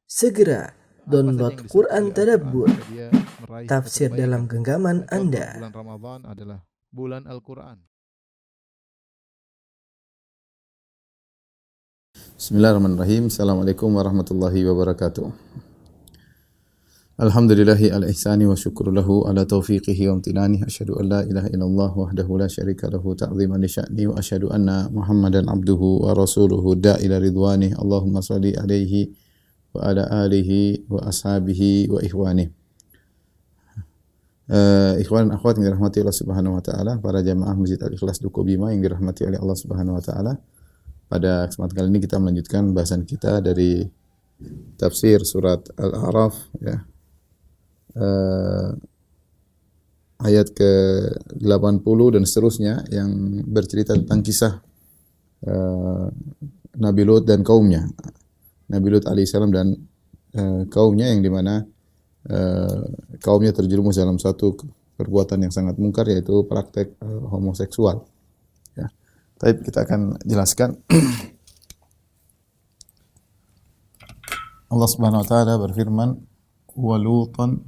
Segera download Quran Tadabbur, agar dia meraih tafsir kebaikan. dalam genggaman Contoh, Anda. bulan Ramadan adalah bulan Al-Quran. Bismillahirrahmanirrahim. Assalamualaikum warahmatullahi wabarakatuh. Alhamdulillahi al-ihsani wa syukru lahu ala taufiqihi wa amtinani. Asyhadu an la ilaha illallah wahdahu la syarika lahu ta'ziman li sya'ni wa asyhadu anna Muhammadan abduhu wa rasuluhu da'ila ridwani. Allahumma shalli alaihi wa ala alihi wa ashabihi wa ikhwani. Ikhwan dan akhwat yang dirahmati Allah Subhanahu wa taala, para jamaah Masjid Al-Ikhlas Duku Bima yang dirahmati oleh Allah Subhanahu wa taala. Pada kesempatan kali ini kita melanjutkan bahasan kita dari tafsir surat Al-A'raf, ya. Ayat ke-80 dan seterusnya yang bercerita tentang kisah Nabi Lut dan kaumnya. Nabi Lut alaihissalam dan kaumnya yang dimana kaumnya terjerumus dalam satu perbuatan yang sangat mungkar, yaitu praktek homoseksual. Ya. Tapi kita akan jelaskan. Allah Subhanahu wa taala berfirman, "Wa Lutan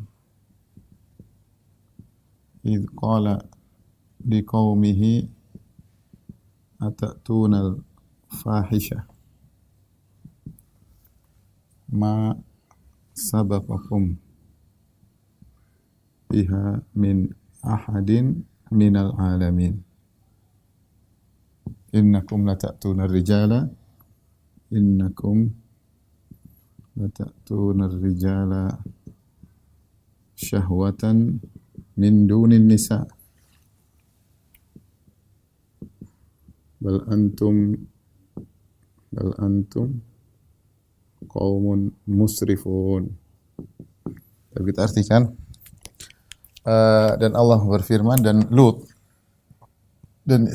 idh qala liqaumihi atatuna al-fahisha ma sabaqakum biha min ahadin minal alamin innakum lata'tuna ar-rijala syahwatan min dunin nisa bal antum qaumun musrifun." Tapi kita artikan, dan Allah berfirman, dan Lut, dan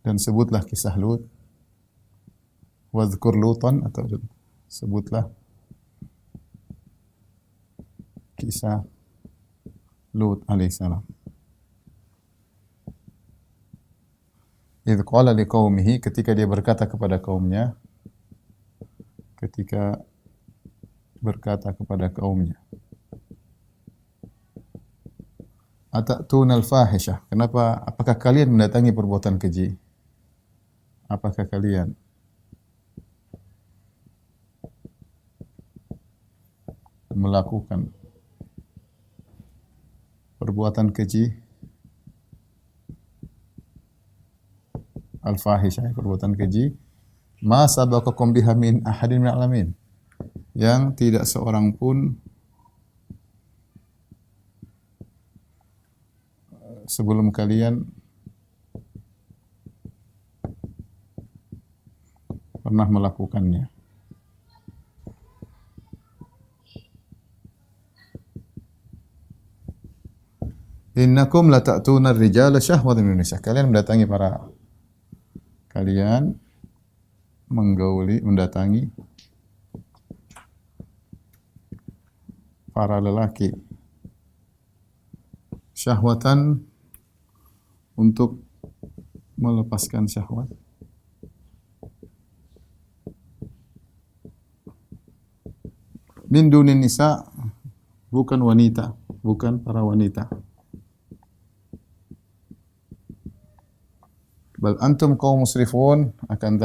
dan sebutlah kisah Lut, wadhkur Lutan, atau sebutlah kisah Lut alaihissalam. Idh qala liqaumihi, ketika dia berkata kepada kaumnya, Atatuna al-fahisyah, apakah kalian mendatangi perbuatan keji? Apakah kalian melakukan perbuatan keji? Al-fahisyah, perbuatan keji. Ma sabaqakum biha min ahadin minal alamin, yang tidak seorang pun sebelum kalian pernah melakukannya. Innakum lata'tuna ar-rijala syahwatan min nisa, kalian mendatangi para lelaki syahwatan, untuk melepaskan syahwat, min dunin nisa, bukan para wanita. Bal antum qaum musrifun, bahkan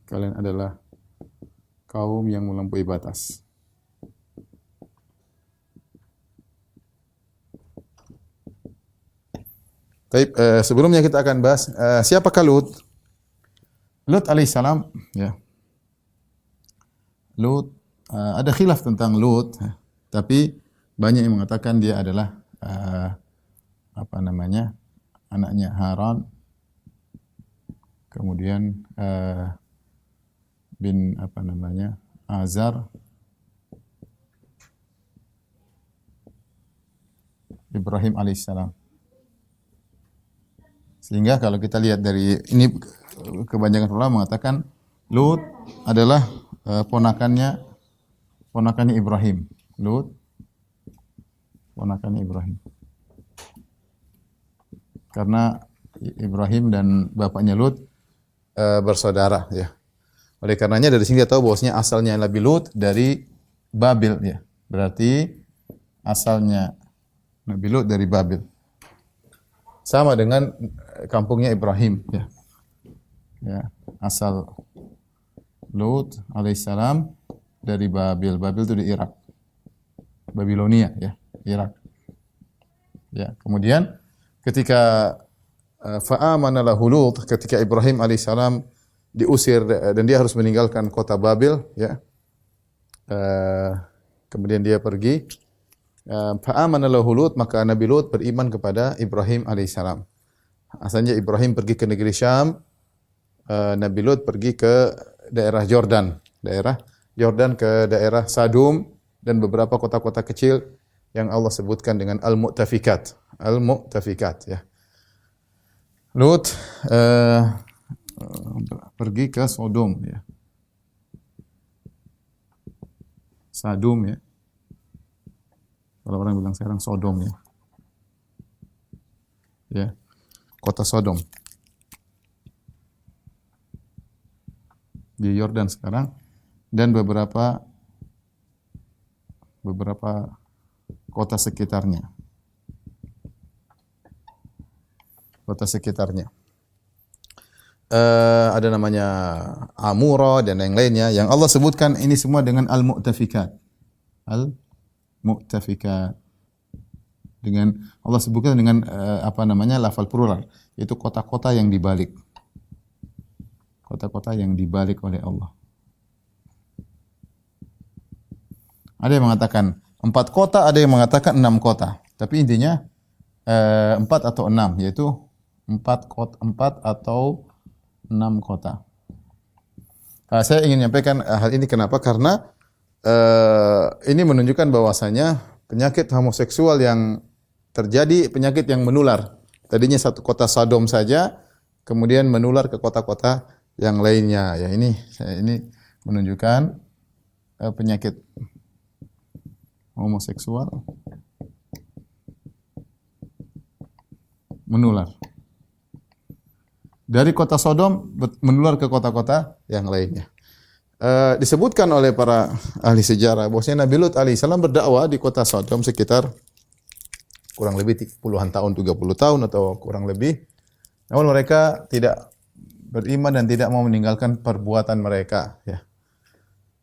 kalian adalah kaum yang melampaui batas. Baik, sebelumnya kita akan bahas siapakah Lut. Lut alaihissalam, ya. Lut, ada khilaf tentang Lut, tapi banyak yang mengatakan dia adalah anaknya Haran, kemudian bin Azar, Ibrahim alaihissalam. Sehingga kalau kita lihat dari ini, kebanyakan ulama mengatakan Lut adalah ponakannya ponakannya Ibrahim. Lut ponakannya Ibrahim. Karena Ibrahim dan bapaknya Lut bersaudara ya. Oleh karenanya dari sini kita tahu bahwasanya asalnya Nabi Lut dari Babil ya. Berarti asalnya Nabi Lut dari Babil. Sama dengan kampungnya Ibrahim ya. Ya, asal Lut alaihissalam dari Babil. Babil itu di Irak. Babilonia ya, Irak. Ya, kemudian ketika fa'amana lahu Lut, ketika Ibrahim alaihissalam diusir dan dia harus meninggalkan kota Babil ya. Kemudian dia pergi fa'amana lahu Lut, maka Nabi Lut beriman kepada Ibrahim alaihissalam. Asalnya Ibrahim pergi ke negeri Syam, Nabi Lut pergi ke daerah Jordan ke daerah Sadum dan beberapa kota-kota kecil yang Allah sebutkan dengan Al-Mu'tafikat ya. Lut pergi ke Sodom ya. Sadum ya. Kalau orang bilang sekarang Sodom ya. Ya. Kota Sodom. Di Yordan sekarang dan beberapa kota sekitarnya. Ada namanya Amura dan yang lainnya yang Allah sebutkan ini semua dengan Al-Mu'tafikat. Al-Mu'tafikat. Dengan Allah sebutkan dengan lafal plural, yaitu kota-kota yang dibalik. Kota-kota yang dibalik oleh Allah. Ada yang mengatakan 4 kota, ada yang mengatakan 6 kota. Tapi intinya 4 atau 6, yaitu 4 atau 6 kota. Saya ingin menyampaikan hal ini kenapa? Karena ini menunjukkan bahwasanya penyakit homoseksual yang terjadi, penyakit yang menular. Tadinya satu kota Sodom saja, kemudian menular ke kota-kota yang lainnya. Ya ini menunjukkan penyakit homoseksual menular. Dari kota Sodom menular ke kota-kota yang lainnya. Disebutkan oleh para ahli sejarah bahwasanya Nabi Lut alaihissalam berdakwah di kota Sodom sekitar kurang lebih puluhan tahun, 30 tahun atau kurang lebih. Namun mereka tidak beriman dan tidak mau meninggalkan perbuatan mereka ya.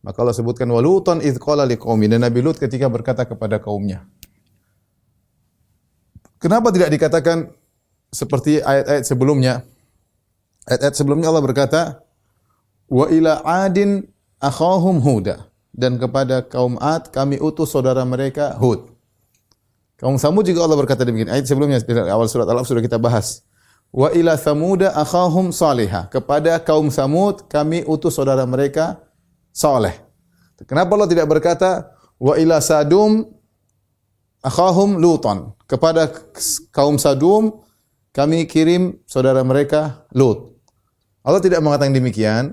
Maka Allah sebutkan walutan idz qala liqaumi, dan Nabi Lut ketika berkata kepada kaumnya. Kenapa tidak dikatakan seperti ayat-ayat sebelumnya? Ayat-ayat sebelumnya Allah berkata, wa ila adin akhahum huda, dan kepada kaum Ad kami utus saudara mereka Hud. Kaum Samud juga Allah berkata demikian. Ayat sebelumnya di awal surat Al-A'raf sudah kita bahas. Wa ila Samuda akhahum salihah, kepada kaum Samud kami utus saudara mereka Saleh. Kenapa Allah tidak berkata wa ila Sadum akhahum Lutan, kepada kaum Sadum kami kirim saudara mereka Lut. Allah tidak mengatakan demikian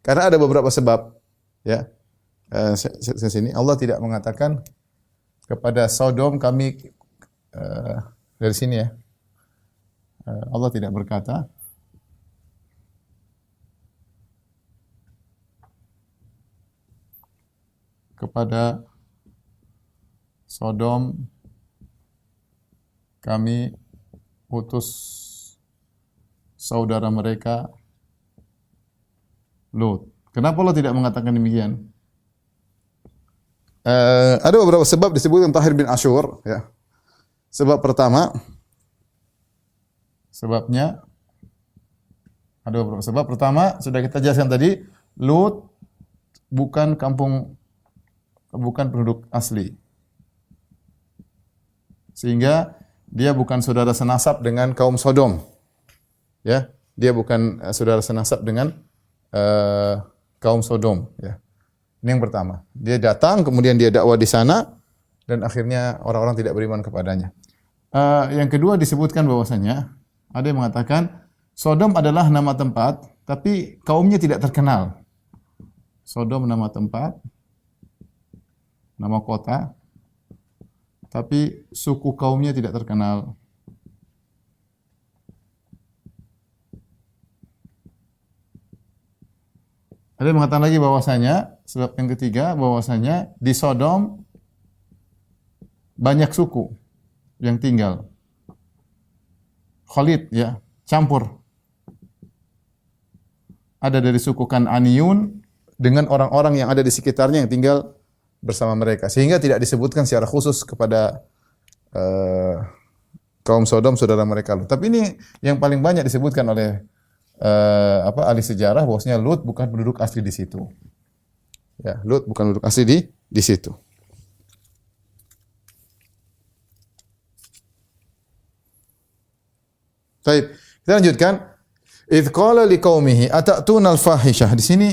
karena ada beberapa sebab ya. Sini Allah tidak mengatakan kepada Sodom kami dari sini ya. Allah tidak berkata kepada Sodom kami utus saudara mereka Lut. Kenapa Allah tidak mengatakan demikian? Ada beberapa sebab disebutkan Tahir bin Ashur ya. Sebab pertama, sebabnya ada beberapa sebab. Pertama sudah kita jelaskan tadi, Lut bukan penduduk asli. Sehingga dia bukan saudara senasab dengan kaum Sodom. Ya, dia bukan saudara senasab dengan kaum Sodom ya. Ini yang pertama. Dia datang kemudian dia dakwah di sana dan akhirnya orang-orang tidak beriman kepadanya. Yang kedua disebutkan bahwasanya ada yang mengatakan Sodom adalah nama tempat tapi kaumnya tidak terkenal. Sodom nama tempat nama kota, tapi suku kaumnya tidak terkenal. Ada yang mengatakan lagi bahwasanya, sebab yang ketiga, bahwasanya di Sodom banyak suku yang tinggal. Khalid, ya, campur. Ada dari suku Kan'aniyun dengan orang-orang yang ada di sekitarnya yang tinggal bersama mereka. Sehingga tidak disebutkan secara khusus kepada kaum Sodom, saudara mereka Lut. Tapi ini yang paling banyak disebutkan oleh ahli sejarah, bahwasanya Lut bukan penduduk asli di situ. Ya, Lut bukan penduduk asli di situ. Baik, kita lanjutkan. Idz qala liqaumihi atatuna al-fahishah. Di sini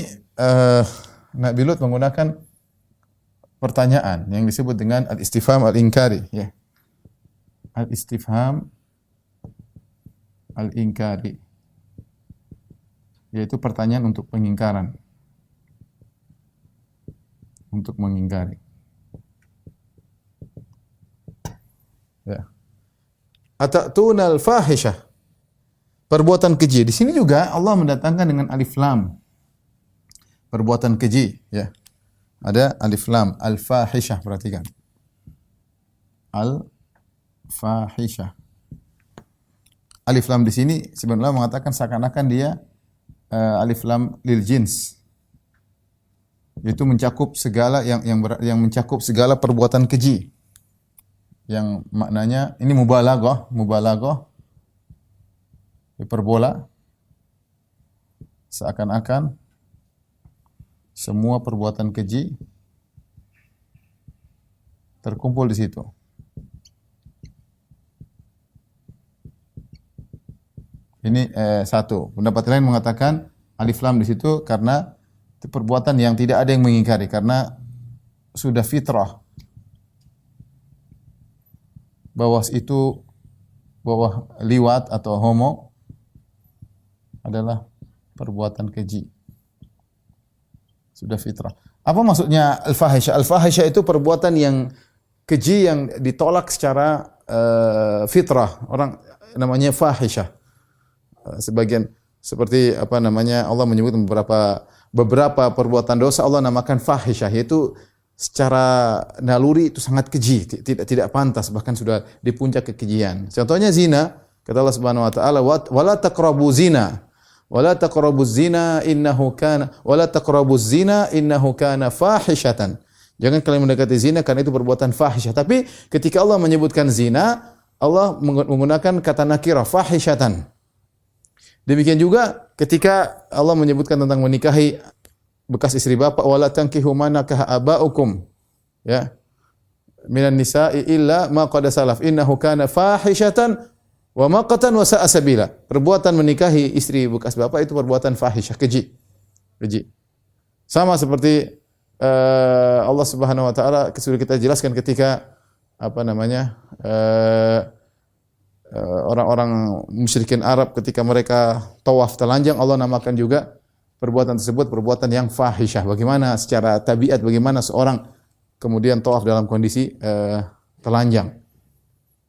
Nabi Lut menggunakan pertanyaan yang disebut dengan al-istifham al-inkari, ya. Al-istifham al-inkari, yaitu pertanyaan untuk pengingkaran. Untuk mengingkari. Ya. Atatuna al-fahishah. Perbuatan keji. Di sini juga Allah mendatangkan dengan alif lam. Perbuatan keji, ya. Ada alif lam, al-fahishah, perhatikan. Al-fahishah. Alif lam di sini sebenarnya mengatakan seakan-akan dia alif lam lil jins. Yaitu mencakup segala yang mencakup segala perbuatan keji. Yang maknanya ini mubalaghah, hiperbola, seakan-akan semua perbuatan keji terkumpul di situ. Ini satu. Pendapat lain mengatakan alif lam di situ karena itu perbuatan yang tidak ada yang mengingkari, karena sudah fitrah bahwa liwat atau homo adalah perbuatan keji. Sudah fitrah. Apa maksudnya al-fahisyah? Al-fahisyah itu perbuatan yang keji yang ditolak secara fitrah. Orang namanya fahisyah. Sebagian seperti Allah menyebut beberapa perbuatan dosa Allah namakan fahisyah, yaitu secara naluri itu sangat keji, tidak pantas, bahkan sudah di puncak kekejian. Contohnya zina, kata Allah Subhanahu wa taala, wala taqrabuz zina. Wala taqrabuz zina innahu kana fahishatan. Jangan kalian mendekati zina karena itu perbuatan fahisyah. Tapi ketika Allah menyebutkan zina, Allah menggunakan kata nakirah, fahishatan. Demikian juga ketika Allah menyebutkan tentang menikahi bekas istri bapak, wala tankihu ma nakaha abaukum, ya, minan nisa'i illa ma qad salaf innahu kana fahishatan wa maqatan wa sa'a sabila. Perbuatan menikahi istri bekas bapak itu perbuatan fahisyah, keji. Sama seperti Allah Subhanahu wa taala sudah kita jelaskan ketika orang-orang musyrikin Arab ketika mereka tawaf telanjang, Allah namakan juga perbuatan tersebut perbuatan yang fahisyah. Bagaimana secara tabiat, bagaimana seorang kemudian tawaf dalam kondisi telanjang.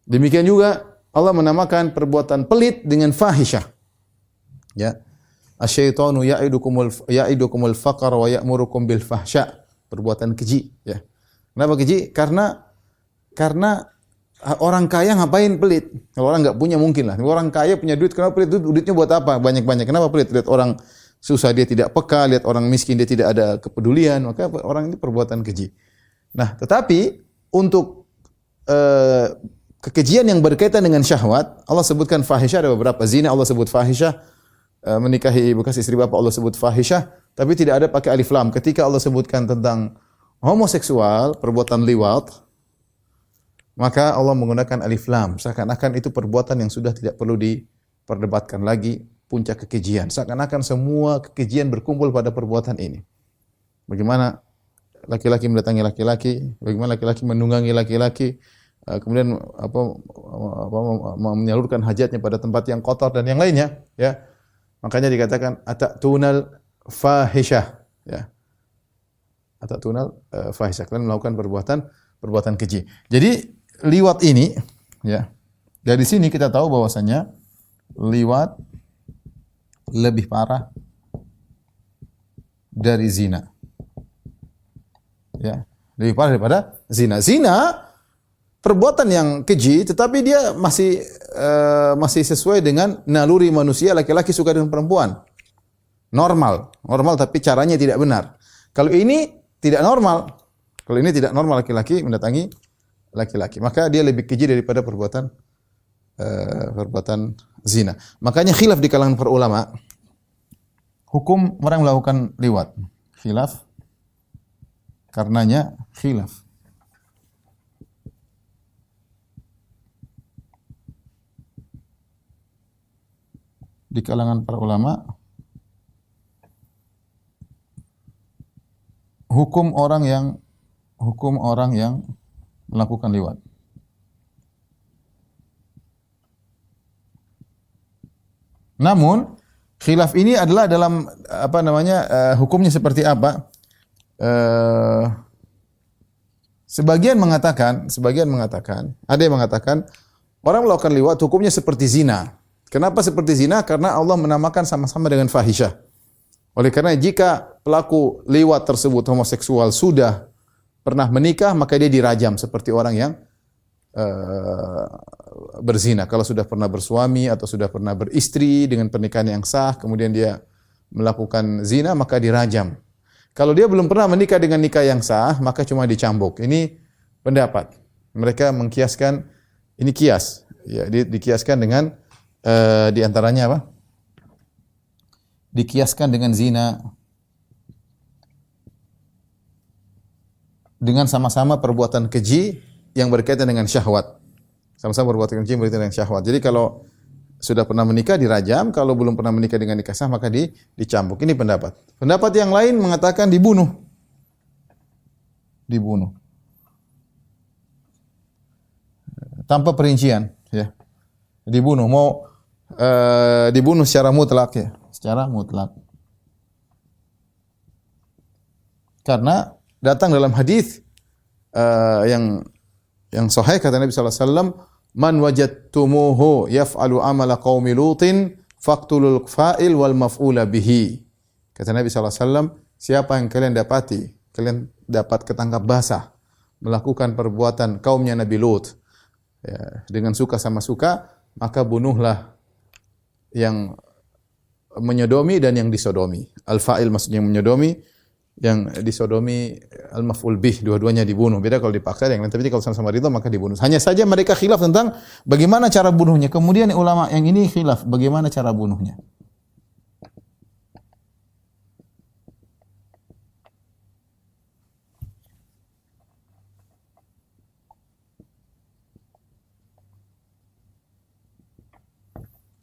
Demikian juga Allah menamakan perbuatan pelit dengan fahisyah. Ya. Asyaitanu ya'idukumul faqra wa ya'murukum bil fahsya. Perbuatan keji, ya. Kenapa keji? Karena orang kaya ngapain pelit? Kalau orang enggak punya mungkin lah. Orang kaya punya duit, kenapa pelit? Duitnya buat apa? Banyak-banyak. Kenapa pelit? Lihat orang susah dia tidak peka, lihat orang miskin dia tidak ada kepedulian, maka orang ini perbuatan keji. Nah, tetapi untuk kekejian yang berkaitan dengan syahwat, Allah sebutkan fahisyah, ada beberapa. Zina Allah sebut fahisyah, menikahi bekas istri bapak Allah sebut fahisyah, tapi tidak ada pakai alif lam. Ketika Allah sebutkan tentang homoseksual, perbuatan liwat, maka Allah menggunakan alif lam. Seakan-akan itu perbuatan yang sudah tidak perlu diperdebatkan lagi, puncak kekejian. Seakan-akan semua kekejian berkumpul pada perbuatan ini. Bagaimana laki-laki mendatangi laki-laki, bagaimana laki-laki menunggangi laki-laki, kemudian menyalurkan hajatnya pada tempat yang kotor dan yang lainnya, ya. Makanya dikatakan atatunal fahisyah, ya. Atatunal fahisha, kalian melakukan perbuatan keji. Jadi liwat ini ya. Dari sini kita tahu bahwasanya liwat lebih parah dari zina. Ya, lebih parah daripada zina. Zina perbuatan yang keji, tetapi dia masih sesuai dengan naluri manusia, laki-laki suka dengan perempuan. Normal tapi caranya tidak benar. Kalau ini tidak normal. Kalau ini tidak normal, laki-laki mendatangi laki-laki, maka dia lebih keji daripada perbuatan zina. Makanya khilaf di kalangan para ulama hukum orang melakukan liwat. Khilaf karenanya khilaf. Di kalangan para ulama hukum orang yang melakukan liwat. Namun khilaf ini adalah dalam hukumnya seperti apa? Sebagian mengatakan, ada yang mengatakan orang melakukan liwat hukumnya seperti zina. Kenapa seperti zina? Karena Allah menamakan sama-sama dengan fahisyah. Oleh karena jika pelaku liwat tersebut homoseksual sudah pernah menikah, maka dia dirajam seperti orang yang berzina. Kalau sudah pernah bersuami atau sudah pernah beristri dengan pernikahan yang sah, kemudian dia melakukan zina, maka dirajam. Kalau dia belum pernah menikah dengan nikah yang sah, maka cuma dicambuk. Ini pendapat. Mereka mengkiaskan, ini kias. Ya, dikiaskan dengan di antaranya apa? Dikiaskan dengan zina, dengan sama-sama perbuatan keji yang berkaitan dengan syahwat. Sama-sama perbuatan keji yang berkaitan dengan syahwat. Jadi kalau sudah pernah menikah dirajam, kalau belum pernah menikah dengan nikah sah maka dicambuk. Ini pendapat. Pendapat yang lain mengatakan dibunuh. Dibunuh. Tanpa perincian, ya. Dibunuh, dibunuh secara mutlak, ya. Secara mutlak. Karena datang dalam hadis yang sahih kata Nabi sallallahu alaihi wasallam, "Man wajadtumuhu yaf'alu amala qaumi Lutin faqtulul fa'il wal maf'ula bihi." Kata Nabi sallallahu alaihi wasallam, siapa yang kalian dapat ketangkap basah melakukan perbuatan kaumnya Nabi Lut, ya, dengan suka sama suka, maka bunuhlah yang menyodomi dan yang disodomi. Al-fa'il maksudnya yang menyodomi, yang disodomi al-maf'ul bih, dua-duanya dibunuh. Beda kalau dipaksa yang lain, tapi kalau sama-sama ridha maka dibunuh. Hanya saja mereka khilaf tentang bagaimana cara bunuhnya. Kemudian ulama yang ini khilaf bagaimana cara bunuhnya.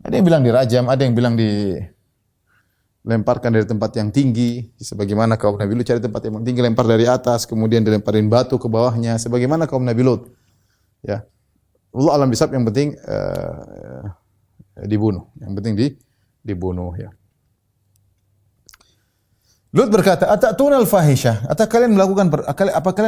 Ada yang bilang dirajam, ada yang bilang dilemparkan dari tempat yang tinggi, sebagaimana kaum Nabi Lut cari tempat yang tinggi, lempar dari atas, kemudian dilemparin batu ke bawahnya, sebagaimana kaum Nabi Lut. Ya, Allah alam bisab, yang penting dibunuh, yang penting dibunuh. Ya. Lut berkata, "Atatuna al-fahisyah?" Apa kalian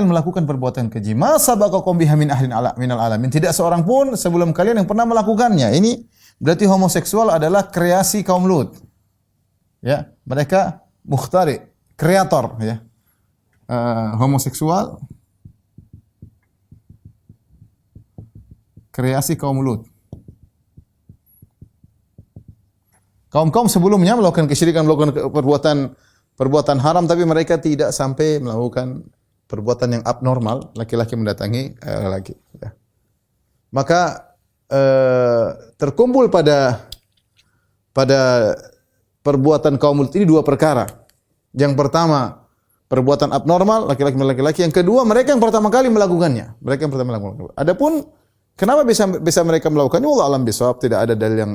melakukan perbuatan keji? Ma sabaqakum biha min minal alamin. Tidak seorang pun sebelum kalian yang pernah melakukannya. Ini berarti homoseksual adalah kreasi kaum Lut. Ya, mereka mukhtari, kreator, ya. Homoseksual kreasi kaum Lut. Kaum-kaum sebelumnya melakukan kesyirikan, melakukan perbuatan haram, tapi mereka tidak sampai melakukan perbuatan yang abnormal, laki-laki mendatangi laki. Ya. Maka terkumpul pada perbuatan kaum Lut ini dua perkara. Yang pertama, perbuatan abnormal, laki-laki mendatangi laki-laki. Yang kedua, mereka yang pertama kali melakukannya. Mereka yang pertama melakukannya. Adapun kenapa bisa mereka melakukannya? Allah alam bisawab, tidak ada dalil yang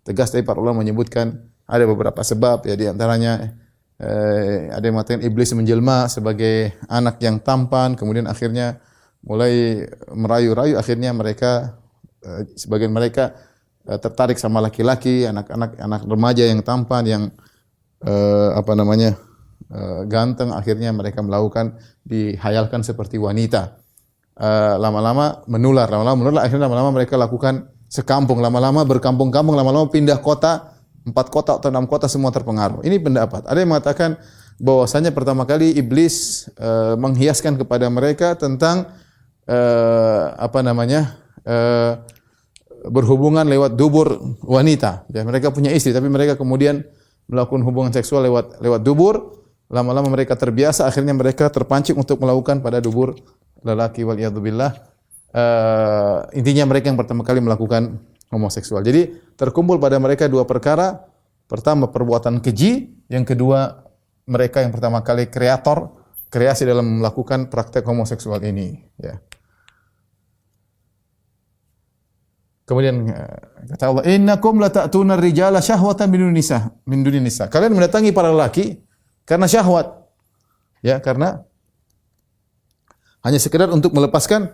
tegas, tapi para ulama menyebutkan ada beberapa sebab, ya, di antaranya ada yang mengatakan iblis menjelma sebagai anak yang tampan, kemudian akhirnya mulai merayu-rayu, akhirnya mereka sebagian mereka tertarik sama laki-laki, anak remaja yang tampan, yang ganteng, akhirnya mereka melakukan, dihayalkan seperti wanita. Lama-lama menular, akhirnya lama-lama mereka lakukan sekampung, lama-lama berkampung-kampung, lama-lama pindah kota, 4 kota atau 6 kota semua terpengaruh. Ini pendapat. Ada yang mengatakan bahwasanya pertama kali iblis menghiaskan kepada mereka tentang berhubungan lewat dubur wanita. Ya, mereka punya istri tapi mereka kemudian melakukan hubungan seksual lewat dubur. Lama-lama mereka terbiasa, akhirnya mereka terpancing untuk melakukan pada dubur lelaki, waliyadzubillah. Intinya mereka yang pertama kali melakukan homoseksual. Jadi terkumpul pada mereka 2 perkara. Pertama perbuatan keji, yang kedua mereka yang pertama kali kreasi dalam melakukan praktek homoseksual ini, ya. Kemudian kata Allah, "Innakum lata'tuna ar-rijala syahwatan min dunin nisa." Kalian mendatangi para lelaki karena syahwat. Ya, karena hanya sekedar untuk melepaskan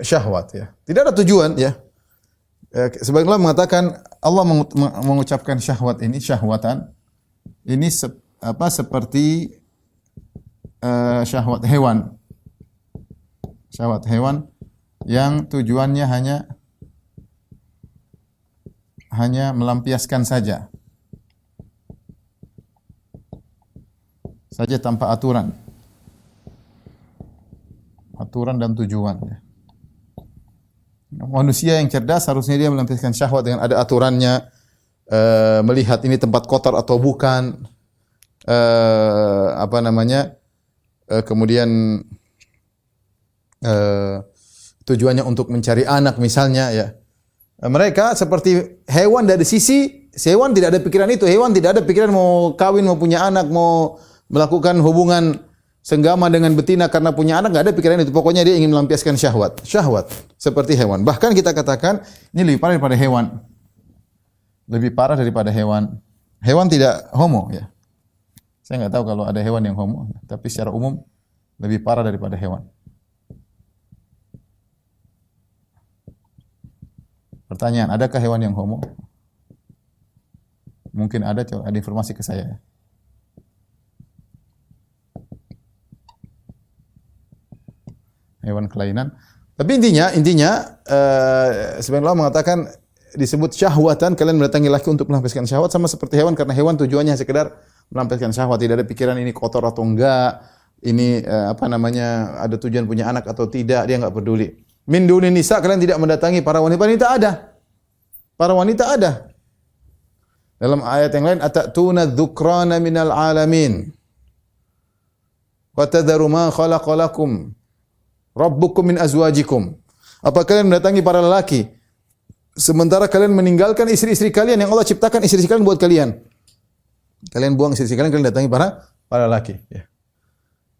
syahwat, ya. Tidak ada tujuan, ya. Sebagian ulama mengatakan Allah mengucapkan syahwat ini, syahwatan ini seperti syahwat hewan. Syahwat hewan yang tujuannya hanya melampiaskan saja tanpa aturan dan tujuan. Manusia yang cerdas harusnya dia melampiaskan syahwat dengan ada aturannya, melihat ini tempat kotor atau bukan, kemudian tujuannya untuk mencari anak misalnya, ya. Mereka seperti hewan dari sisi hewan tidak ada pikiran itu. Hewan tidak ada pikiran mau kawin, mau punya anak, mau melakukan hubungan senggama dengan betina karena punya anak, enggak ada pikiran itu. Pokoknya dia ingin melampiaskan syahwat. Syahwat seperti hewan. Bahkan kita katakan ini lebih parah daripada hewan. Lebih parah daripada hewan. Hewan tidak homo, ya. Saya enggak tahu kalau ada hewan yang homo, tapi secara umum lebih parah daripada hewan. Pertanyaan, adakah hewan yang homo? Mungkin ada, coba ada informasi ke saya, ya. Hewan kelainan. Tapi intinya sebagian ulama mengatakan disebut syahwatan, kalian mendatangi laki untuk melampiaskan syahwat, sama seperti hewan, karena hewan tujuannya sekedar melampiaskan syahwat, tidak ada pikiran ini kotor atau enggak, ini ada tujuan punya anak atau tidak, dia enggak peduli. Min dunin nisa, kalian tidak mendatangi para wanita ada. Para wanita ada. Dalam ayat yang lain, atatuna dzukrana minal alamin wa tadharu ma khalaqa lakum rabbukum min azwajikum. Apa kalian mendatangi para lelaki sementara kalian meninggalkan istri-istri kalian yang Allah ciptakan istri-istri kalian buat kalian? Kalian buang istri-istri kalian datangi para lelaki, ya.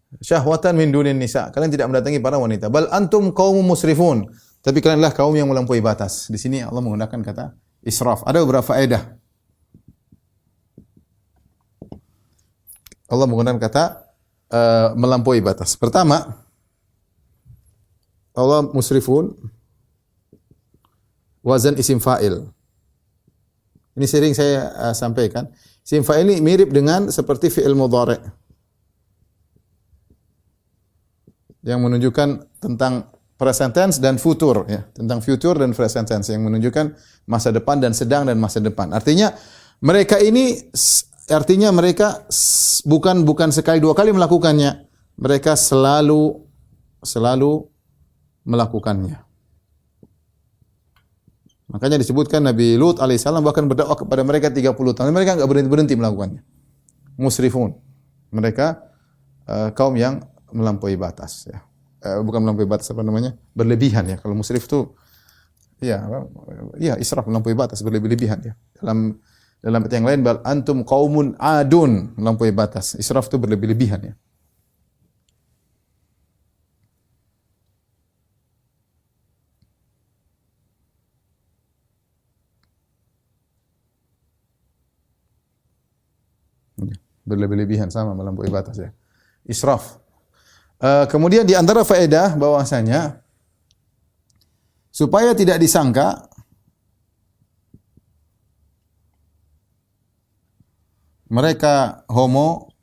Syahwatan min dunin nisa. Kalian tidak mendatangi para wanita. Bal antum qaumun musrifun. Tapi kalianlah kaum yang melampaui batas. Di sini Allah menggunakan kata israf. Ada beberapa faedah. Allah menggunakan kata melampaui batas. Pertama, Allah musrifun wazan isim fa'il. Ini sering saya sampaikan. Isim fa'il ini mirip dengan seperti fi'il mudhari' yang menunjukkan tentang present tense dan future, ya, tentang future dan present tense yang menunjukkan masa depan dan sedang dan masa depan. Artinya mereka bukan sekali dua kali melakukannya. Mereka selalu melakukannya. Makanya disebutkan Nabi Lut alaihissalam bahkan berdakwah kepada mereka 30 tahun. Mereka enggak berhenti melakukannya. Musrifun. Mereka kaum yang melampaui batas, ya. Bukan melampaui batas, berlebihan, ya. Kalau musrif itu israf, melampaui batas, berlebihan, ya. Dalam ayat yang lain, bal antum qaumun adun, melampaui batas. Israf itu berlebihan, ya. Berlebihan sama melampaui batas, ya. Israf. Kemudian di antara faedah bahwasanya supaya tidak disangka mereka homo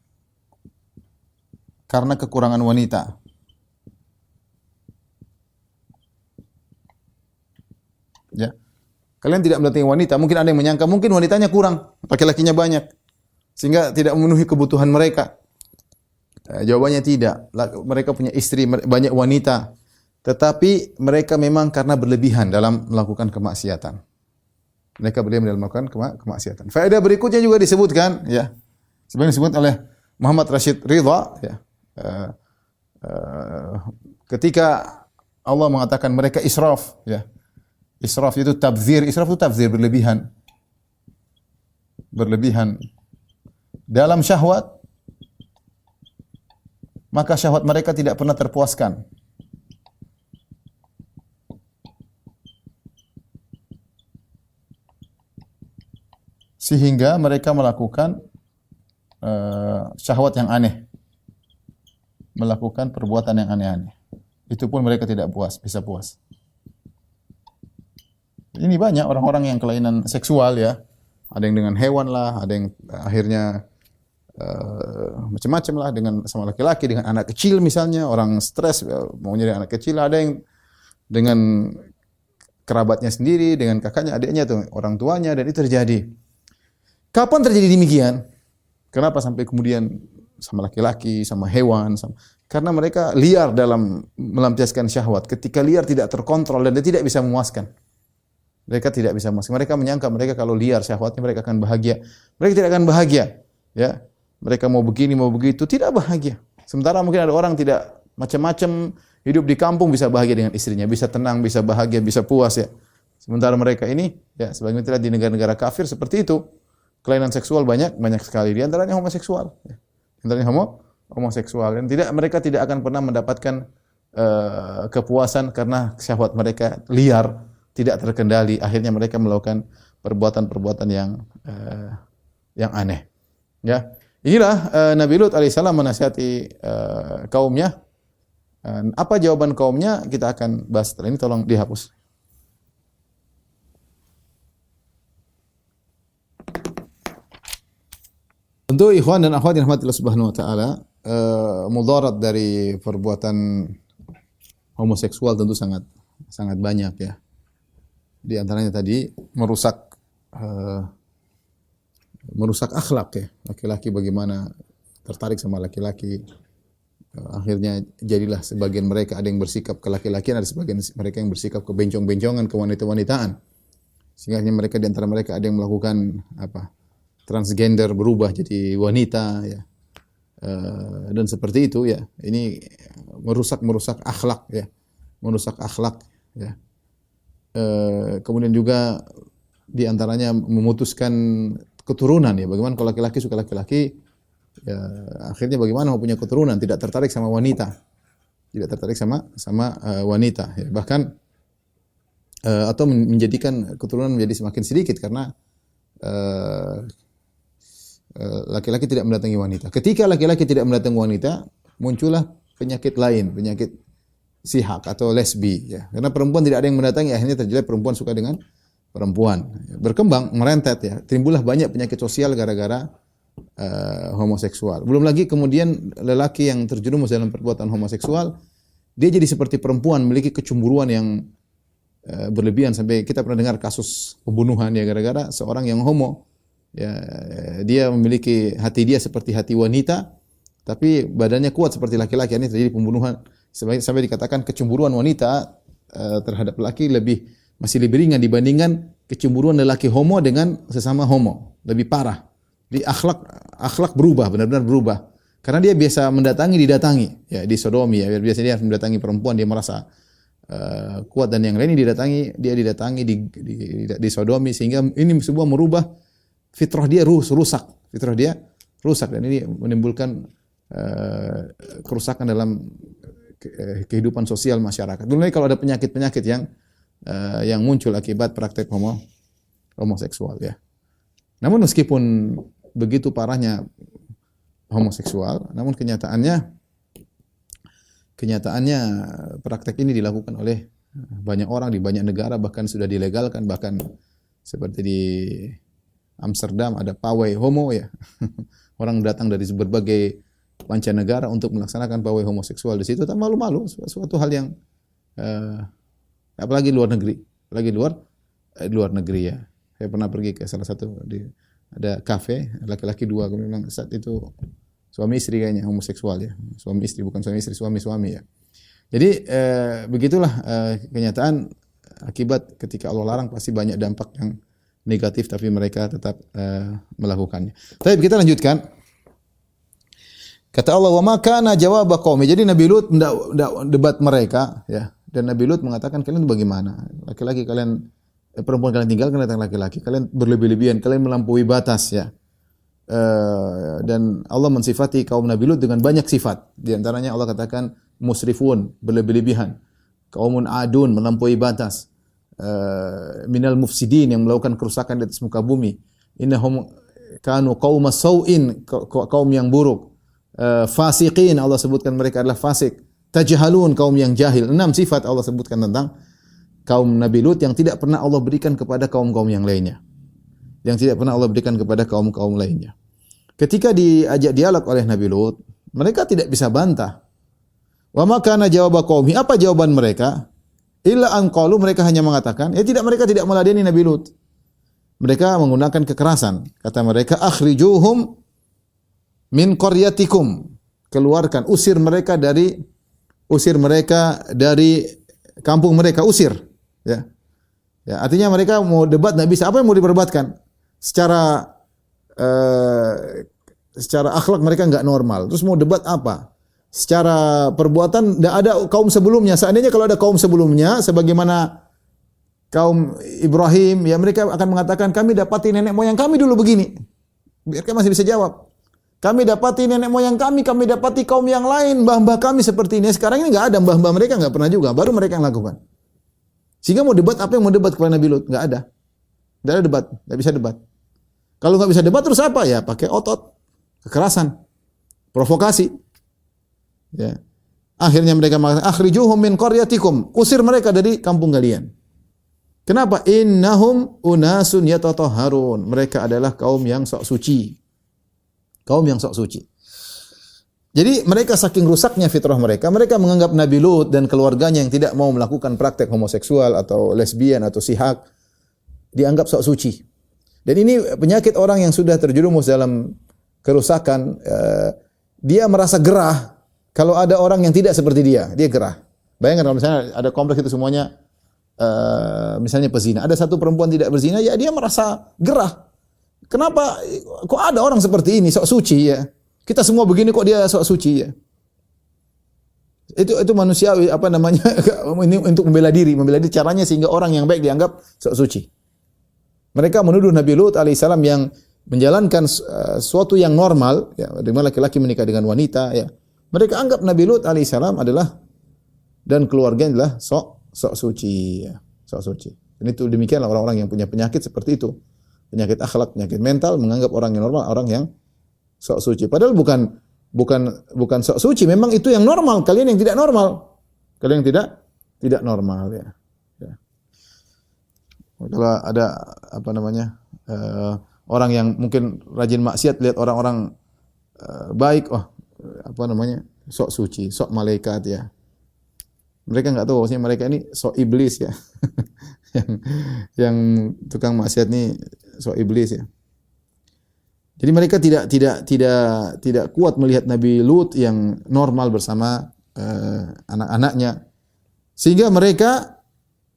karena kekurangan wanita. Ya. Kalian tidak mendatangi wanita, mungkin ada yang menyangka mungkin wanitanya kurang, laki-lakinya banyak sehingga tidak memenuhi kebutuhan mereka. Jawabannya tidak. Mereka punya istri, banyak wanita, tetapi mereka memang karena berlebihan dalam melakukan kemaksiatan. Mereka berlebihan dalam melakukan kemaksiatan. Faedah berikutnya juga disebutkan, ya, sebenarnya disebut oleh Muhammad Rashid Ridha, ya, ketika Allah mengatakan mereka israf, ya. Israf itu tabdzir, berlebihan. Berlebihan dalam syahwat, maka syahwat mereka tidak pernah terpuaskan. Sehingga mereka melakukan syahwat yang aneh. Melakukan perbuatan yang aneh-aneh. Itu pun mereka tidak bisa puas. Ini banyak orang-orang yang kelainan seksual, ya. Ada yang dengan hewan lah, ada yang akhirnya macam-macam lah dengan sama laki-laki, dengan anak kecil misalnya, orang stres mau nyari anak kecil, ada yang dengan kerabatnya sendiri, dengan kakaknya, adiknya tuh, orang tuanya, dan itu terjadi. Kapan terjadi demikian? Kenapa sampai kemudian sama laki-laki, sama hewan, karena mereka liar dalam melampiaskan syahwat. Ketika liar tidak terkontrol dan dia tidak bisa memuaskan. Mereka tidak bisa memuaskan. Mereka menyangka mereka kalau liar syahwatnya mereka akan bahagia. Mereka tidak akan bahagia. Ya, mereka mau begini, mau begitu, tidak bahagia. Sementara mungkin ada orang tidak macam-macam hidup di kampung bisa bahagia dengan istrinya, bisa tenang, bisa bahagia, bisa puas, ya. Sementara mereka ini, ya, sebagaimana kita lihat di negara-negara kafir seperti itu, kelainan seksual banyak sekali. Di antaranya homoseksual. Ya. Di antaranya homoseksual. Dan mereka tidak akan pernah mendapatkan kepuasan karena syahwat mereka liar, tidak terkendali. Akhirnya mereka melakukan perbuatan-perbuatan yang aneh. Ya, inilah Nabi Lut alaihissalam menasihati kaumnya. Apa jawaban kaumnya kita akan bahas setelah ini. Tolong dihapus. Tentu ikhwan dan akhwat yang dirahmati Allah Subhanahu wa taala, mudarat dari perbuatan homoseksual tentu sangat banyak, ya. Di antaranya tadi merusak akhlak, ya. Laki-laki bagaimana tertarik sama laki-laki. Akhirnya jadilah sebagian mereka ada yang bersikap ke laki-lakian, ada sebagian mereka yang bersikap ke bencong-bencongan, ke wanita-wanitaan. Sehingga di antara mereka ada yang melakukan transgender, berubah jadi wanita, ya. Dan seperti itu, ya. Ini merusak akhlak, ya. Merusak akhlak, ya. Kemudian juga di antaranya memutuskan keturunan, ya. Bagaimana kalau laki-laki suka laki-laki, ya, akhirnya bagaimana mau punya keturunan, tidak tertarik sama wanita. Tidak tertarik sama wanita, ya. Bahkan atau menjadikan keturunan menjadi semakin sedikit karena laki-laki tidak mendatangi wanita. Ketika laki-laki tidak mendatangi wanita, muncullah penyakit lain, penyakit sihak atau lesbi, ya. Karena perempuan tidak ada yang mendatangi, akhirnya terjadi perempuan suka dengan perempuan. Berkembang, merentet, ya. Timbullah banyak penyakit sosial gara-gara homoseksual. Belum lagi kemudian lelaki yang terjerumus dalam perbuatan homoseksual, dia jadi seperti perempuan, memiliki kecemburuan yang berlebihan sampai kita pernah dengar kasus pembunuhan, ya, gara-gara seorang yang homo. Ya, dia memiliki hati dia seperti hati wanita, tapi badannya kuat seperti laki-laki. Ini terjadi pembunuhan sampai dikatakan kecemburuan wanita terhadap laki masih lebih ringan dibandingkan kecemburuan lelaki homo dengan sesama homo, lebih parah. Di akhlak berubah, benar-benar berubah. Karena dia biasa didatangi, ya, di sodomi, ya. Biasanya dia mendatangi perempuan, dia merasa kuat, dan yang lain dia didatangi di sodomi, sehingga ini sebuah merubah fitrah dia rusak. Fitrah dia rusak, dan ini menimbulkan kerusakan dalam kehidupan sosial masyarakat. Dulu kalau ada penyakit-penyakit yang muncul akibat praktek homoseksual, ya. Namun meskipun begitu parahnya homoseksual, namun kenyataannya praktek ini dilakukan oleh banyak orang di banyak negara, bahkan sudah dilegalkan, bahkan seperti Amsterdam ada pawai homo ya. Orang datang dari berbagai mancanegara untuk melaksanakan pawai homoseksual di situ, tak malu-malu, suatu hal yang apalagi luar negeri, apalagi luar negeri ya. Saya pernah pergi ke salah satu ada kafe laki-laki dua, kemudian bilang saat itu suami istri kayaknya homoseksual ya, suami istri bukan suami istri, suami ya. Jadi begitulah kenyataan akibat ketika Allah larang pasti banyak dampak yang negatif, tapi mereka tetap melakukannya. Tapi kita lanjutkan. Kata Allah, wa ma kana jawab qaumi. Jadi Nabi Lut tidak debat mereka ya. Dan Nabi Lut mengatakan, kalian itu bagaimana? Laki-laki kalian perempuan kalian tinggalkan datang laki-laki. Kalian berlebih-lebihan, kalian melampaui batas ya. Dan Allah mensifati kaum Nabi Lut dengan banyak sifat. Di antaranya Allah katakan musrifun, berlebih-lebihan. Kaumun adun, melampaui batas. Minal mufsidin, yang melakukan kerusakan di atas muka bumi. Innahum kanu qauma sau'in, kaum yang buruk. Fasiqin, Allah sebutkan mereka adalah fasik. Tajhalun, kaum yang jahil. 6 sifat Allah sebutkan tentang kaum Nabi Lut yang tidak pernah Allah berikan kepada kaum-kaum yang lainnya. Yang tidak pernah Allah berikan kepada kaum-kaum lainnya. Ketika diajak dialog oleh Nabi Lut, mereka tidak bisa bantah. Wa ma kana jawab qaumi, apa jawaban mereka? Illa an qalu, mereka hanya mengatakan, mereka tidak meladeni Nabi Lut. Mereka menggunakan kekerasan. Kata mereka, akhrijuhum min qaryatikum, keluarkan, usir mereka dari kampung mereka, usir ya. Ya, artinya mereka mau debat enggak bisa. Apa yang mau diperdebatkan? Secara akhlak mereka enggak normal. Terus mau debat apa? Secara perbuatan enggak ada kaum sebelumnya. Seandainya kalau ada kaum sebelumnya sebagaimana kaum Ibrahim, ya mereka akan mengatakan kami dapati nenek moyang kami dulu begini. Mereka masih bisa jawab. Kami dapati nenek moyang kami dapati kaum yang lain, mbah-mbah kami seperti ini. Sekarang ini enggak ada, mbah-mbah mereka enggak pernah juga, baru mereka yang lakukan. Sehingga mau debat, apa yang mau debat kepada Nabi Lut? Enggak ada. Enggak ada debat, enggak bisa debat. Kalau enggak bisa debat terus apa? Ya pakai otot, kekerasan, provokasi. Ya. Akhirnya mereka mengatakan, akhrijuhum min qaryatikum, usir mereka dari kampung kalian. Kenapa? Innahum unasun yatatahharun. Mereka adalah kaum yang sok suci. Kaum yang sok suci. Jadi mereka saking rusaknya fitrah mereka menganggap Nabi Lut dan keluarganya yang tidak mau melakukan praktek homoseksual atau lesbian atau sihak dianggap sok suci. Dan ini penyakit orang yang sudah terjerumus dalam kerusakan, dia merasa gerah kalau ada orang yang tidak seperti dia gerah. Bayangkan kalau misalnya ada kompleks itu semuanya misalnya pezina, ada satu perempuan tidak berzina, ya dia merasa gerah. Kenapa kok ada orang seperti ini sok suci ya? Kita semua begini kok dia sok suci ya? Itu manusiawi ini untuk membela diri caranya sehingga orang yang baik dianggap sok suci. Mereka menuduh Nabi Lut alaihissalam yang menjalankan suatu yang normal ya, di mana laki-laki menikah dengan wanita ya. Mereka anggap Nabi Lut alaihissalam adalah dan keluarganya adalah sok suci ya, sok suci. Dan itu demikianlah orang-orang yang punya penyakit seperti itu. Penyakit akhlak, penyakit mental, menganggap orang yang normal orang yang sok suci. Padahal bukan sok suci, memang itu yang normal. Kalian yang tidak normal. Kalian yang tidak normal ya. Ya. Kalau ada orang yang mungkin rajin maksiat, lihat orang-orang baik, sok suci, sok malaikat ya. Mereka enggak tahu bahwasanya mereka ini sok iblis ya. yang tukang maksiat ini sok iblis ya. Jadi mereka tidak kuat melihat Nabi Lut yang normal bersama anak-anaknya. Sehingga mereka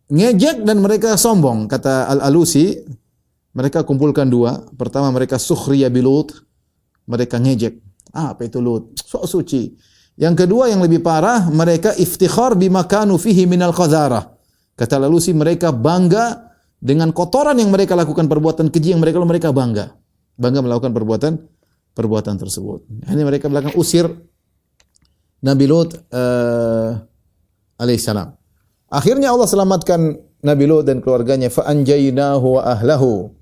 ngejek dan mereka sombong. Kata Al-Alusi, mereka kumpulkan dua. Pertama mereka sukhriya bi Lut, mereka ngejek. Apa itu Lut? Sok suci. Yang kedua yang lebih parah, mereka iftikhar bima kanu fihi minal qadharah. Kata Al-Alusi, mereka bangga dengan kotoran yang mereka lakukan, perbuatan keji yang mereka bangga melakukan perbuatan tersebut. Ini mereka belakang usir Nabi Lut alaihissalam. Akhirnya Allah selamatkan Nabi Lut dan keluarganya, fa anjaynahu wa ahlahu.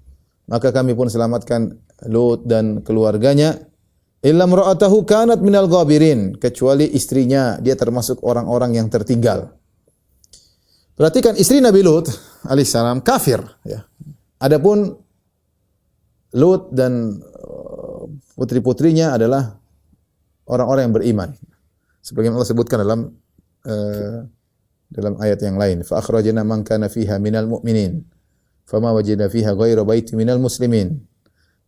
Maka kami pun selamatkan Lut dan keluarganya. Illa imra'atahu kanat minal ghabirin, kecuali istrinya, dia termasuk orang-orang yang tertinggal. Perhatikan, istri Nabi Lut alaihissalam kafir ya. Adapun Lut dan putri-putrinya adalah orang-orang yang beriman. Sebagaimana Allah sebutkan dalam ayat yang lain, fa akhrajna man kana fiha minal mu'minin fama wajadna fiha ghayra baiti minal muslimin.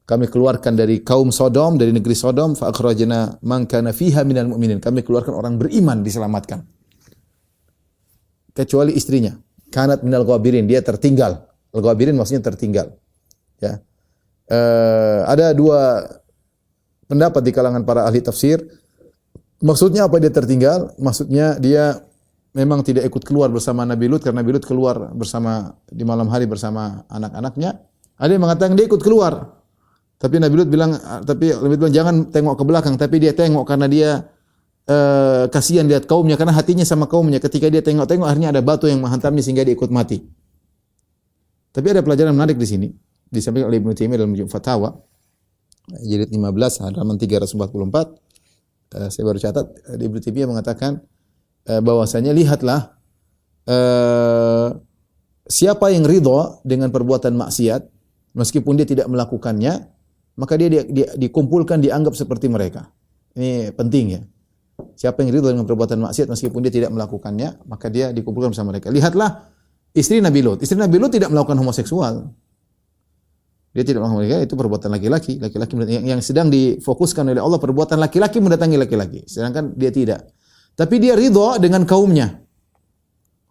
Kami keluarkan dari kaum Sodom, dari negeri Sodom, fa akhrajna man kana fiha minal mu'minin. Kami keluarkan orang beriman diselamatkan. Kecuali istrinya. Kanat minal ghabirin, dia tertinggal. Al-ghabirin maksudnya tertinggal. Ya. Ada dua pendapat di kalangan para ahli tafsir. Maksudnya apa dia tertinggal? Maksudnya dia memang tidak ikut keluar bersama Nabi Lut karena Nabi Lut keluar bersama di malam hari bersama anak-anaknya. Ada yang mengatakan dia ikut keluar. Tapi Nabi Lut bilang jangan tengok ke belakang, tapi dia tengok karena dia kasihan lihat kaumnya karena hatinya sama kaumnya. Ketika dia tengok-tengok akhirnya ada batu yang menghantamnya sehingga dia ikut mati. Tapi ada pelajaran menarik di sini disampaikan oleh Ibnu Taimiyah dalam Majmu' Fatawa jilid 15 halaman 344. Saya baru catat Ibnu Taimiyah mengatakan bahwasanya lihatlah siapa yang ridha dengan perbuatan maksiat meskipun dia tidak melakukannya, maka dia dikumpulkan dianggap seperti mereka. Ini penting ya. Siapa yang ridha dengan perbuatan maksiat meskipun dia tidak melakukannya, maka dia dikumpulkan bersama mereka. Lihatlah istri Nabi Lut. Istri Nabi Lut tidak melakukan homoseksual. Dia tidak melakukan mereka, itu perbuatan laki-laki. Laki-laki yang sedang difokuskan oleh Allah perbuatan laki-laki mendatangi laki-laki. Sedangkan dia tidak. Tapi dia ridha dengan kaumnya.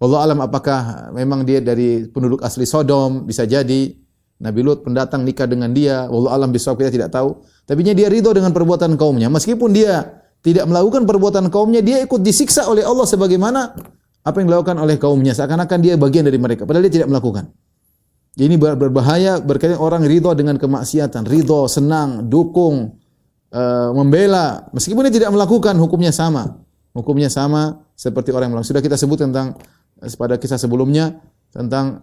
Wallahu alam apakah memang dia dari penduduk asli Sodom, bisa jadi Nabi Lut pendatang nikah dengan dia. Wallahu alam bisawab, kita tidak tahu. Tapi dia ridha dengan perbuatan kaumnya. Meskipun dia tidak melakukan perbuatan kaumnya, dia ikut disiksa oleh Allah sebagaimana apa yang dilakukan oleh kaumnya. Seakan-akan dia bagian dari mereka. Padahal dia tidak melakukan. Ini berbahaya berkaitan orang ridha dengan kemaksiatan. Ridha, senang, dukung, membela. Meskipun dia tidak melakukan, hukumnya sama. Hukumnya sama seperti orang yang melakukan. Sudah kita sebut tentang pada kisah sebelumnya tentang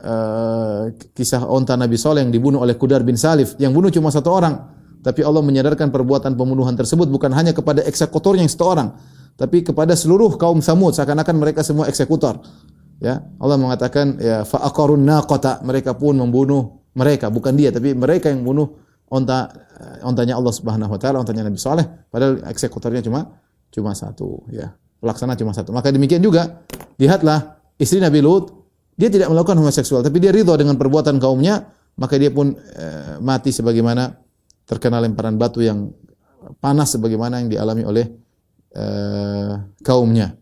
kisah onta Nabi Saleh yang dibunuh oleh Qudar bin Salif. Yang bunuh cuma satu orang. Tapi Allah menyadarkan perbuatan pembunuhan tersebut bukan hanya kepada eksekutornya yang satu orang, tapi kepada seluruh kaum Samud, seakan-akan mereka semua eksekutor. Ya, Allah mengatakan ya fa aqarun naqata, mereka pun membunuh mereka, bukan dia tapi mereka yang membunuh ontanya Allah Subhanahu wa taala, ontanya Nabi Saleh, padahal eksekutornya cuma satu, ya. Pelaksana cuma satu. Maka demikian juga lihatlah istri Nabi Lut, dia tidak melakukan homoseksual tapi dia ridha dengan perbuatan kaumnya, maka dia pun mati sebagaimana terkena lemparan batu yang panas sebagaimana yang dialami oleh kaumnya.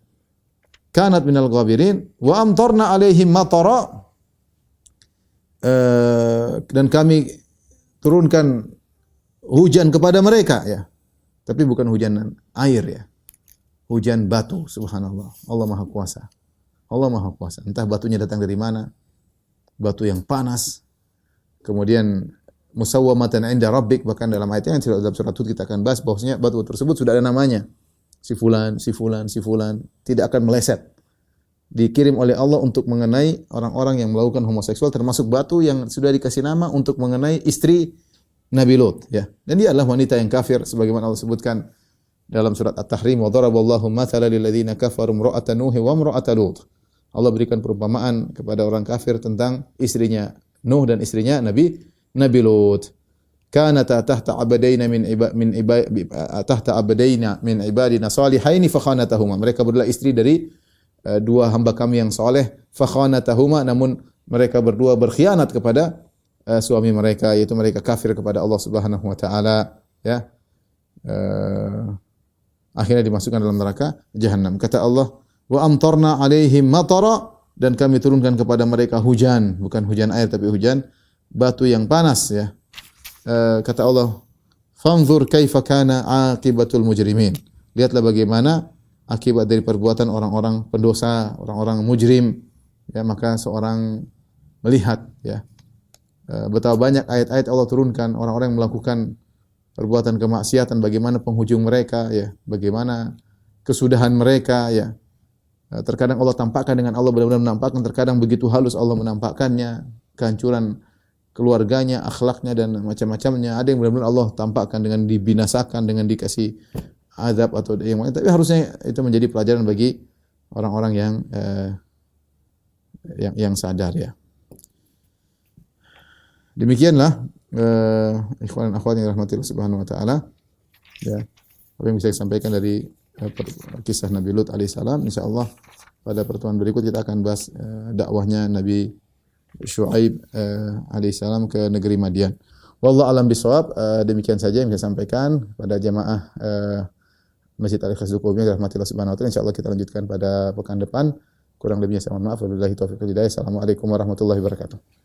Kanat minal ghabirin wa amtarna alaihim matara, dan kami turunkan hujan kepada mereka, ya. Tapi bukan hujan air, ya. Hujan batu, subhanallah. Allah Maha Kuasa. Allah Maha Kuasa. Entah batunya datang dari mana. Batu yang panas. Kemudian musawwamatan 'inda rabbik, bahkan dalam ayat yang dalam surat Hud kita akan bahas bahwasanya batu tersebut sudah ada namanya. Si fulan, tidak akan meleset. Dikirim oleh Allah untuk mengenai orang-orang yang melakukan homoseksual, termasuk batu yang sudah dikasih nama untuk mengenai istri Nabi Lut, ya. Dan dia adalah wanita yang kafir sebagaimana Allah sebutkan dalam surat At-Tahrim, wa daraballahu mathalan lil ladzina kafaru imra'ata Nuh wa imra'ata Lut. Allah berikan perumpamaan kepada orang kafir tentang istrinya Nuh dan istrinya Nabi Lut. Kanata tahta abadaina min ibadina salihaini fa khanatahuma. Mereka berdua istri dari dua hamba kami yang saleh, fa khanatahuma, namun mereka berdua berkhianat kepada suami mereka, yaitu mereka kafir kepada Allah Subhanahu wa taala, ya. Akhirnya dimasukkan dalam neraka jahanam. Kata Allah, wa amtarna alaihim matara, dan kami turunkan kepada mereka hujan, bukan hujan air tapi hujan batu yang panas, ya. Kata Allah, fanzur kaifa kana aqibatul mujrimin. Lihatlah bagaimana akibat dari perbuatan orang-orang pendosa, orang-orang mujrim, ya. Maka seorang melihat, ya, betapa banyak ayat-ayat Allah turunkan orang-orang yang melakukan perbuatan kemaksiatan, bagaimana penghujung mereka, ya, bagaimana kesudahan mereka, ya. Terkadang Allah tampakkan dengan Allah benar-benar menampakkan, terkadang begitu halus Allah menampakkannya, kehancuran keluarganya, akhlaknya dan macam-macamnya. Ada yang benar-benar Allah tampakkan dengan dibinasakan, dengan dikasih azab atau yang lain. Tapi harusnya itu menjadi pelajaran bagi orang-orang yang sadar, ya. Demikianlah ikhwan dan akhwat yang dirahmati Allah Subhanahu wa taala, ya. Apa yang bisa saya sampaikan dari kisah Nabi Lut alaihissalam, insyaallah pada pertemuan berikut kita akan bahas dakwahnya Nabi Syuaib alaihissalam ke negeri Madian. Wallahu alam bisawab. Demikian saja yang saya sampaikan pada jamaah Masjid Al-Ikhlas Dukuh yang dirahmati Allah Subhanahu wa taala. Insyaallah kita lanjutkan pada pekan depan. Kurang lebihnya saya mohon maaf. Wabillahi taufiq wal hidayah. Assalamualaikum warahmatullahi wabarakatuh.